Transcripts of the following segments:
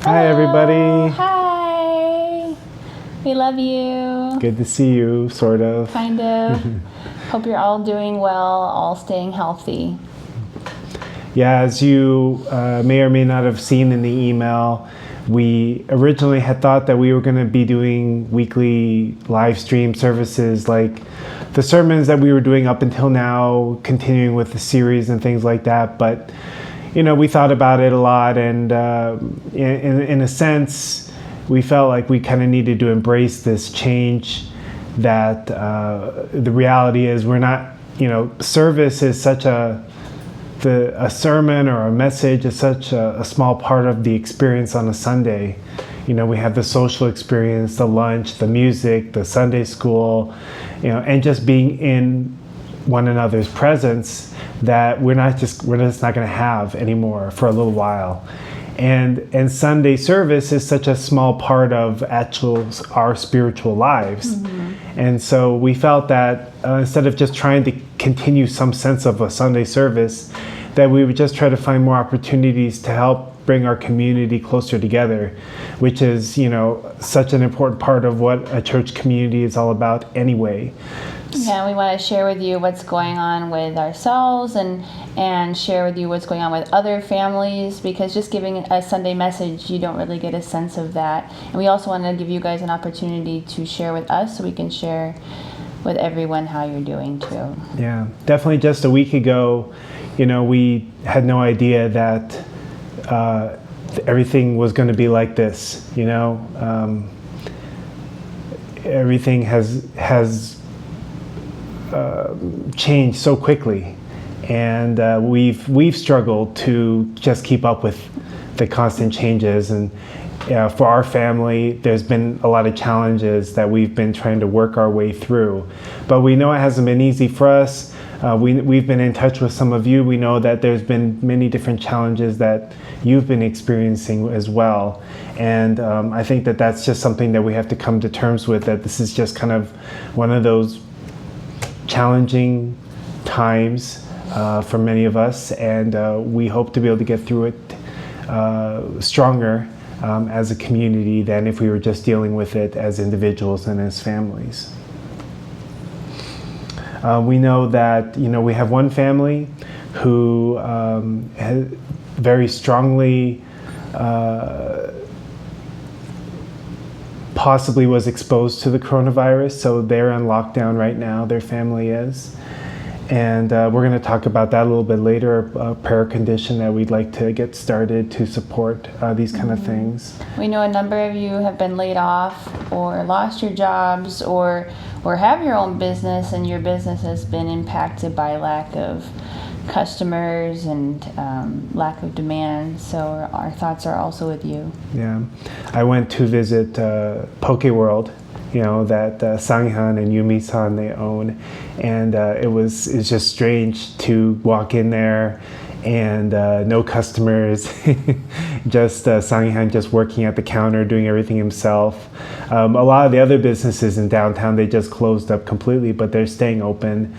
Hi, everybody. Hi. We love you. Good to see you, sort of. Kind of. Hope you're all doing well, all staying healthy. Yeah, as you may or may not have seen in the email, we originally had thought that we were going to be doing weekly live stream services like the sermons that we were doing up until now, continuing with the series and things like that. But, you know, we thought about it a lot, and in a sense, we felt like we kind of needed to embrace this change that the reality is we're not, service is such a sermon or a message is such a small part of the experience on a Sunday. We have the social experience, the lunch, the music, the Sunday school, and just being in one another's presence that we're just not going to have anymore for a little while. And Sunday service is such a small part of our spiritual lives. Mm-hmm. And so we felt that instead of just trying to continue some sense of a Sunday service, that we would just try to find more opportunities to help bring our community closer together, which is, such an important part of what a church community is all about anyway. Yeah, we want to share with you what's going on with ourselves and share with you what's going on with other families, because just giving a Sunday message, you don't really get a sense of that. And we also want to give you guys an opportunity to share with us so we can share with everyone how you're doing too. Yeah, definitely just a week ago, we had no idea that everything was going to be like this, everything has changed so quickly, and we've struggled to just keep up with the constant changes. And for our family, there's been a lot of challenges that we've been trying to work our way through, but we know it hasn't been easy for us. We've been in touch with some of you. We know that there's been many different challenges that you've been experiencing as well. And I think that that's just something that we have to come to terms with, that this is just kind of one of those challenging times for many of us. And we hope to be able to get through it stronger as a community than if we were just dealing with it as individuals and as families. We know that, we have one family who very strongly possibly was exposed to the coronavirus, so they're on lockdown right now, their family is. And we're going to talk about that a little bit later, a prayer condition that we'd like to get started to support these kind of things. We know a number of you have been laid off or lost your jobs or have your own business, and your business has been impacted by lack of customers and lack of demand. So our thoughts are also with you. Yeah. I went to visit Poke World, that Sanghyun and Yumi-san, they own. And it's just strange to walk in there and no customers, just Sanghyun just working at the counter, doing everything himself. A lot of the other businesses in downtown, they just closed up completely, but they're staying open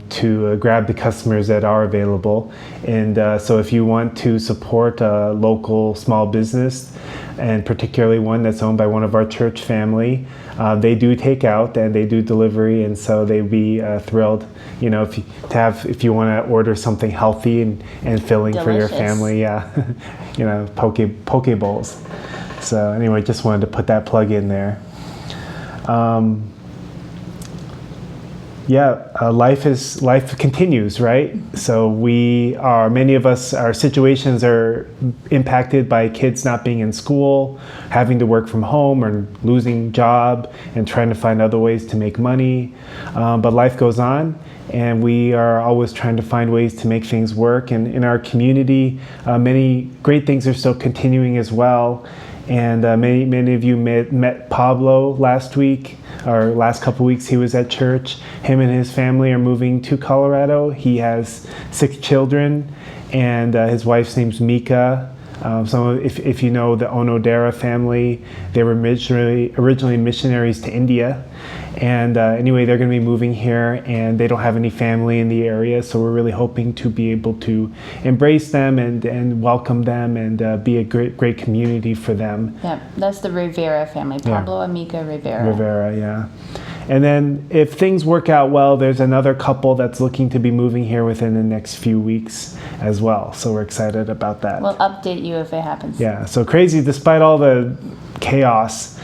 to grab the customers that are available. And so if you want to support a local small business, and particularly one that's owned by one of our church family, they do take out and they do delivery, and so they'd be thrilled, if you want to order something healthy and filling Delicious. for your family, yeah, poke bowls. So anyway, just wanted to put that plug in there. Life continues, right? So many of us, our situations are impacted by kids not being in school, having to work from home, or losing job and trying to find other ways to make money. But life goes on, and we are always trying to find ways to make things work. And in our community, many great things are still continuing as well. And many of you met Pablo last week, or last couple weeks. He was at church. Him and his family are moving to Colorado. He has 6 children, and his wife's name's Mika. If you know the Onodera family, they were originally missionaries to India. And anyway, they're going to be moving here, and they don't have any family in the area, so we're really hoping to be able to embrace them and welcome them and be a great community for them. Yeah, that's the Rivera family, Pablo Amica Rivera. Rivera, yeah. And then if things work out well, there's another couple that's looking to be moving here within the next few weeks as well. So we're excited about that. We'll update you if it happens. Yeah, so crazy, despite all the chaos,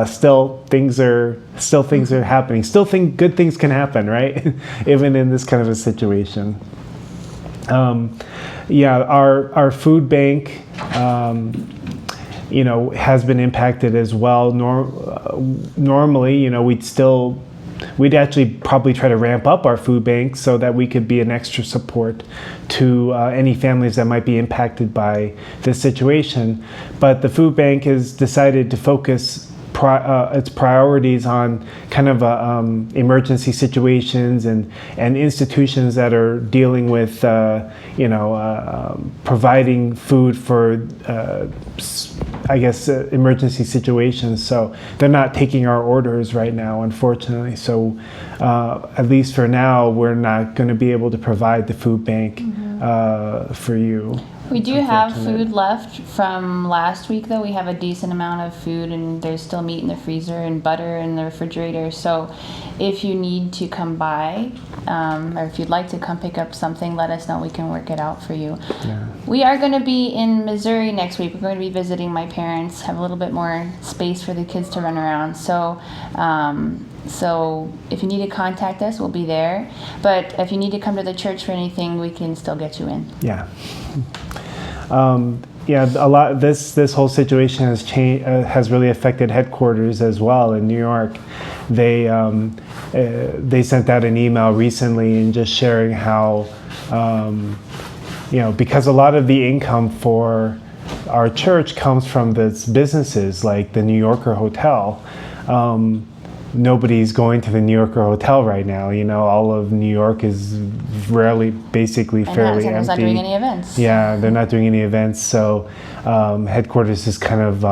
still things are happening. Still think good things can happen, right? Even in this kind of a situation. Our food bank has been impacted as well. Normally, we'd actually probably try to ramp up our food bank so that we could be an extra support to any families that might be impacted by this situation. But the food bank has decided to focus its priorities on kind of emergency situations and institutions that are dealing with providing food for emergency situations. So they're not taking our orders right now, unfortunately. So at least for now, we're not going to be able to provide the food bank for you. We do have food left from last week, though. We have a decent amount of food, and there's still meat in the freezer and butter in the refrigerator. So if you need to come by, or if you'd like to come pick up something, let us know. We can work it out for you. Yeah. We are going to be in Missouri next week. We're going to be visiting my parents, have a little bit more space for the kids to run around. So if you need to contact us, we'll be there. But if you need to come to the church for anything, we can still get you in. Yeah. A lot. This whole situation has really affected headquarters as well in New York. They sent out an email recently and just sharing how because a lot of the income for our church comes from these businesses like the New Yorker Hotel. Nobody's going to the New Yorker Hotel right now. All of New York is fairly empty. They're not doing any events. Yeah, they're not doing any events. So headquarters is kind of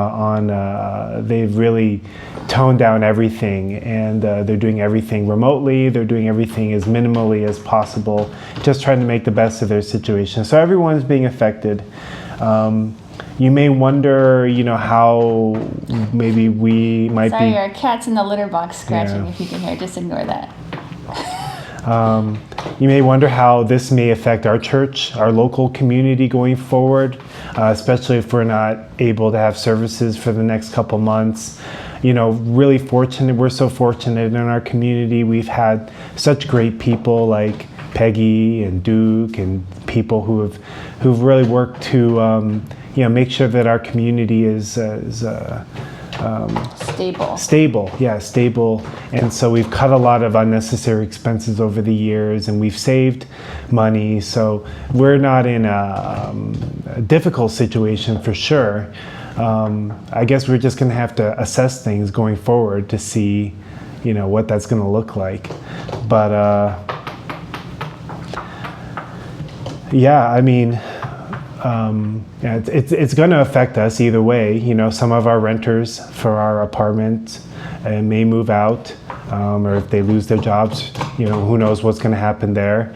they've really toned down everything, and they're doing everything remotely. They're doing everything as minimally as possible, just trying to make the best of their situation. So everyone's being affected. You may wonder, how maybe we might be... Sorry, our cat's in the litter box scratching. If you can hear, just ignore that. You may wonder how this may affect our church, our local community going forward, especially if we're not able to have services for the next couple months. Really fortunate. We're so fortunate in our community. We've had such great people like Peggy and Duke and people who've really worked to make sure that our community is stable. And so we've cut a lot of unnecessary expenses over the years, and we've saved money. So we're not in a difficult situation for sure. I guess we're just going to have to assess things going forward to see, what that's going to look like. But it's going to affect us either way. Some of our renters for our apartment may move out, or if they lose their jobs, who knows what's going to happen there.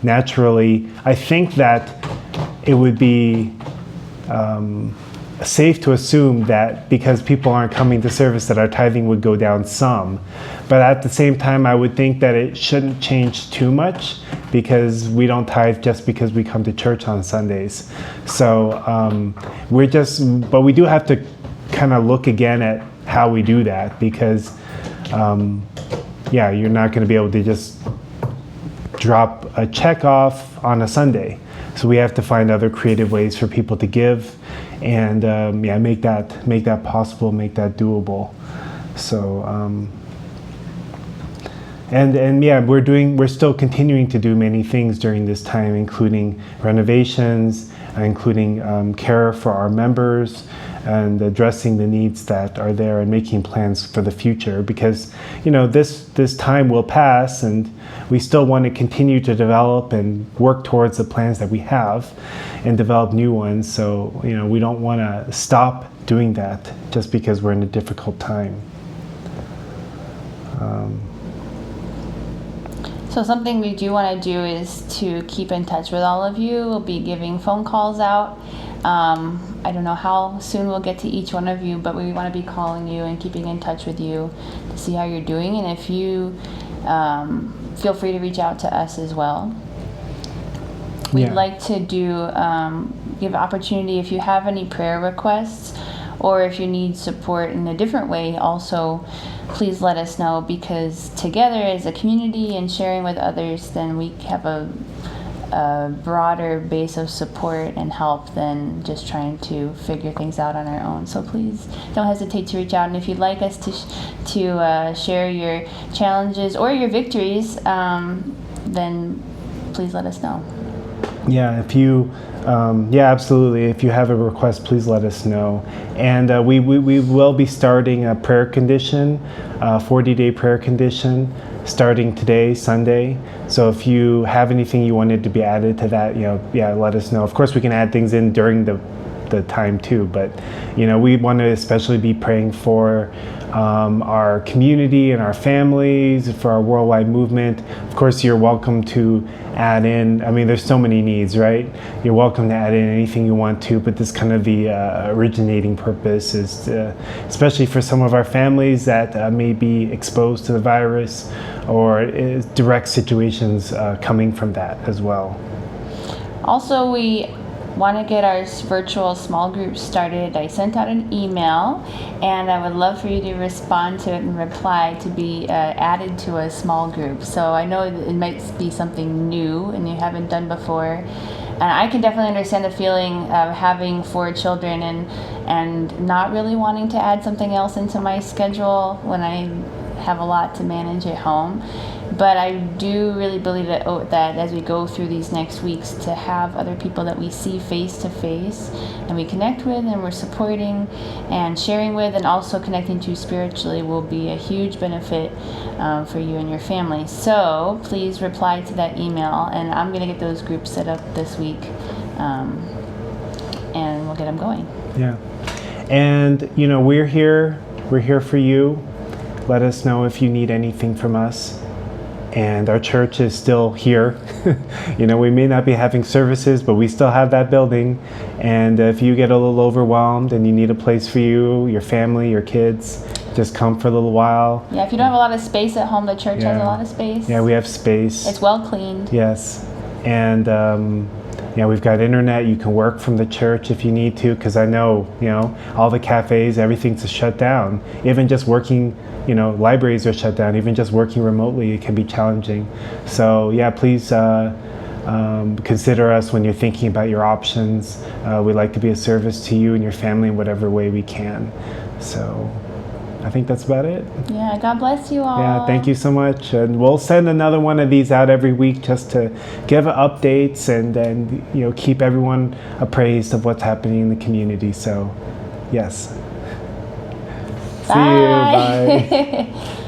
Naturally, I think that it would be safe to assume that because people aren't coming to service that our tithing would go down some. But at the same time, I would think that it shouldn't change too much because we don't tithe just because we come to church on Sundays. So but we do have to kind of look again at how we do that because, you're not going to be able to just drop a check off on a Sunday. So we have to find other creative ways for people to give and make that possible, make that doable. So And yeah, we're still continuing to do many things during this time, including renovations, including care for our members, and addressing the needs that are there and making plans for the future, because this time will pass and we still want to continue to develop and work towards the plans that we have and develop new ones. So we don't want to stop doing that just because we're in a difficult time. So something we do want to do is to keep in touch with all of you. We'll be giving phone calls out. I don't know how soon we'll get to each one of you, but we want to be calling you and keeping in touch with you to see how you're doing. And if you feel free to reach out to us as well. We'd like to give opportunity if you have any prayer requests, or if you need support in a different way, also please let us know, because together as a community and sharing with others, then we have a broader base of support and help than just trying to figure things out on our own. So please don't hesitate to reach out, and if you'd like us to share your challenges or your victories, then please let us know. Yeah, absolutely. If you have a request, please let us know. And we will be starting a prayer condition, 40-day prayer condition, starting today, Sunday. So if you have anything you wanted to be added to that, let us know. Of course, we can add things in during the time too, but we want to especially be praying for our community and our families, for our worldwide movement. Of course, you're welcome to add in, there's so many needs, right? You're welcome to add in anything you want to, but this kind of the originating purpose is especially for some of our families that may be exposed to the virus, or direct situations coming from that as well. Also, we want to get our virtual small groups started. I sent out an email, and I would love for you to respond to it and reply to be added to a small group. So I know it might be something new and you haven't done before, and I can definitely understand the feeling of having 4 children and not really wanting to add something else into my schedule when I have a lot to manage at home. But I do really believe that as we go through these next weeks, to have other people that we see face to face and we connect with and we're supporting and sharing with and also connecting to spiritually will be a huge benefit for you and your family. So please reply to that email, and I'm going to get those groups set up this week, and we'll get them going. Yeah. And, we're here for you. Let us know if you need anything from us. And our church is still here. We may not be having services, but we still have that building. And if you get a little overwhelmed and you need a place for you, your family, your kids, just come for a little while. Yeah, if you don't have a lot of space at home, the church has a lot of space. Yeah, we have space. It's well cleaned. Yes. And we've got internet. You can work from the church if you need to, because I know, all the cafes, everything's shut down. Even just working, libraries are shut down. Even just working remotely, it can be challenging. So please consider us when you're thinking about your options. We'd like to be a service to you and your family in whatever way we can. So I think that's about it. Yeah, God bless you all. Yeah, thank you so much. And we'll send another one of these out every week just to give updates and then, keep everyone appraised of what's happening in the community. So, yes. Bye. See you. Bye.